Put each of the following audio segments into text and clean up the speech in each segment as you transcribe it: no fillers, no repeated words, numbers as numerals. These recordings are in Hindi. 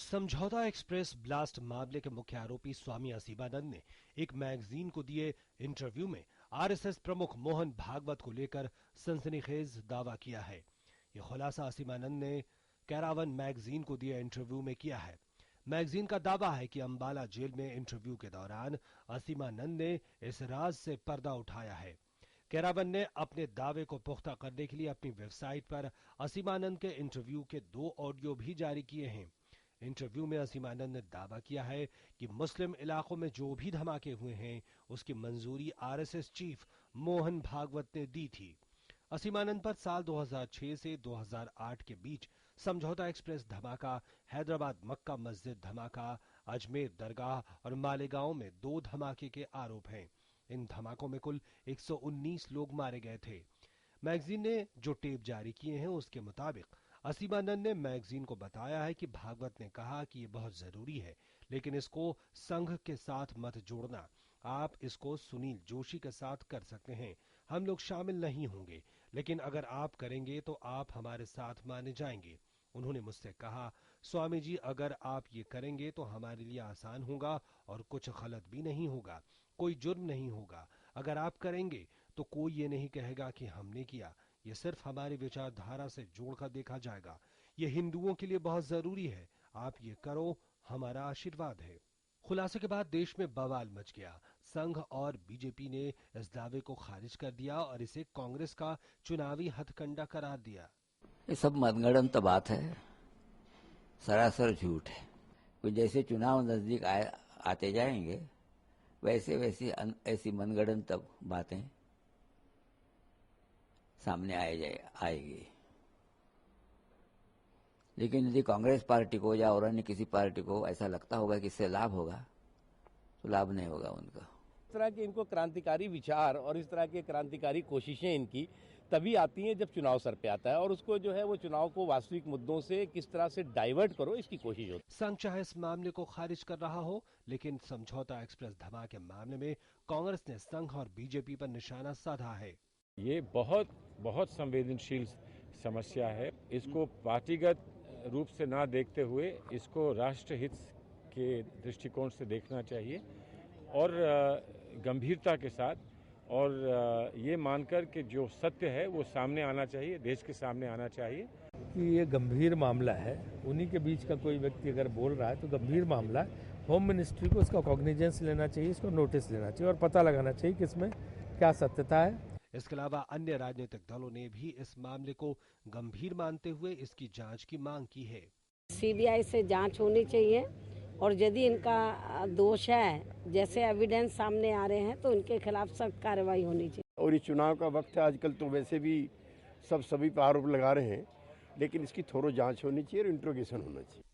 समझौता एक्सप्रेस ब्लास्ट मामले के मुख्य आरोपी स्वामी असीमानंद ने एक मैगजीन को दिए इंटरव्यू में आरएसएस प्रमुख मोहन भागवत को लेकर सनसनीखेज दावा किया है। यह खुलासा असीमानंद ने कैरावन मैगजीन को दिए इंटरव्यू में किया है। मैगजीन का दावा है कि अंबाला जेल में इंटरव्यू के दौरान असीमानंद ने इस राज से पर्दा उठाया है। कैरावन ने अपने दावे को पुख्ता करने के लिए अपनी वेबसाइट पर असीमानंद के इंटरव्यू के 2 ऑडियो भी जारी किए हैं। इंटरव्यू में असीमानंद ने दावा किया है कि मुस्लिम इलाकों में जो भी धमाके हुए हैं उसकी मंजूरी आरएसएस चीफ मोहन भागवत ने दी थी। असीमानंद पर साल 2006 से 2008 के बीच समझौता एक्सप्रेस धमाका, हैदराबाद मक्का मस्जिद धमाका, अजमेर दरगाह और मालेगांव में 2 धमाके के आरोप हैं। इन धमाकों में कुल 119 लोग मारे गए थे। मैगजीन ने जो टेप जारी किए हैं उसके मुताबिक असीमानंद ने मैगजीन को बताया है कि भागवत ने कहा कि यह बहुत जरूरी है, लेकिन इसको संघ के साथ मत जोड़ना। आप इसको सुनील जोशी के साथ कर सकते हैं, हम लोग शामिल नहीं होंगे, लेकिन अगर आप करेंगे तो आप हमारे साथ माने जाएंगे। उन्होंने मुझसे कहा, स्वामी जी अगर आप ये करेंगे तो हमारे लिए आसान होगा और कुछ गलत भी नहीं होगा, कोई जुर्म नहीं होगा। अगर आप करेंगे तो कोई ये नहीं कहेगा कि हमने किया, ये सिर्फ हमारी विचारधारा से जोड़कर देखा जाएगा। ये हिंदुओं के लिए बहुत जरूरी है, आप ये करो, हमारा आशीर्वाद है। खुलासे के बाद देश में बवाल मच गया। संघ और बीजेपी ने इस दावे को खारिज कर दिया और इसे कांग्रेस का चुनावी हथकंडा करार दिया। ये सब मनगढ़ंत बात है, सरासर झूठ है। तो जैसे चुनाव नजदीक आते जाएंगे वैसे वैसे ऐसी मनगढ़ंत बातें सामने आएगी। लेकिन यदि कांग्रेस पार्टी को या और अन्य किसी पार्टी को ऐसा लगता होगा कि इससे लाभ होगा तो लाभ नहीं होगा उनका। इस तरह के इनको क्रांतिकारी विचार और इस तरह के क्रांतिकारी कोशिशें इनकी तभी आती हैं जब चुनाव सर पे आता है और उसको जो है वो चुनाव को वास्तविक मुद्दों से किस तरह से डाइवर्ट करो इसकी कोशिश होती है। संघ चाहे इस मामले को खारिज कर रहा हो, लेकिन समझौता एक्सप्रेस धमाके मामले में कांग्रेस ने संघ और बीजेपी पर निशाना साधा है। ये बहुत संवेदनशील समस्या है। इसको पार्टीगत रूप से ना देखते हुए इसको राष्ट्रहित के दृष्टिकोण से देखना चाहिए और गंभीरता के साथ, और ये मानकर कि जो सत्य है वो सामने आना चाहिए, देश के सामने आना चाहिए कि ये गंभीर मामला है। उन्हीं के बीच का कोई व्यक्ति अगर बोल रहा है तो गंभीर मामला है। होम मिनिस्ट्री को इसका कॉग्निजेंस लेना चाहिए, इसको नोटिस लेना चाहिए और पता लगाना चाहिए कि इसमें क्या सत्यता है। इसके अलावा अन्य राजनीतिक दलों ने भी इस मामले को गंभीर मानते हुए इसकी जांच की मांग की है। सीबीआई से जांच होनी चाहिए और यदि इनका दोष है, जैसे एविडेंस सामने आ रहे हैं, तो इनके खिलाफ सख्त कार्रवाई होनी चाहिए। और ये चुनाव का वक्त है, आजकल तो वैसे भी सभी पर आरोप लगा रहे हैं, लेकिन इसकी थोड़ा जांच होनी चाहिए और इंट्रोगेशन होना चाहिए।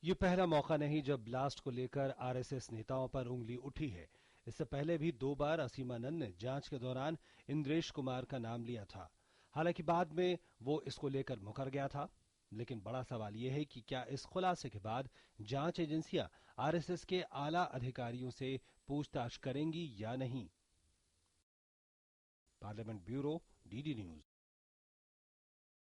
ये पहला मौका नहीं जब ब्लास्ट को लेकर आरएसएस नेताओं पर उंगली उठी है। इससे पहले भी 2 बार असीमानंद ने जांच के दौरान इंद्रेश कुमार का नाम लिया था। हालांकि बाद में वो इसको लेकर मुकर गया था। लेकिन बड़ा सवाल यह है कि क्या इस खुलासे के बाद जांच एजेंसियां आरएसएस के आला अधिकारियों से पूछताछ करेंगी या नहीं। Parliament bureau, DD news.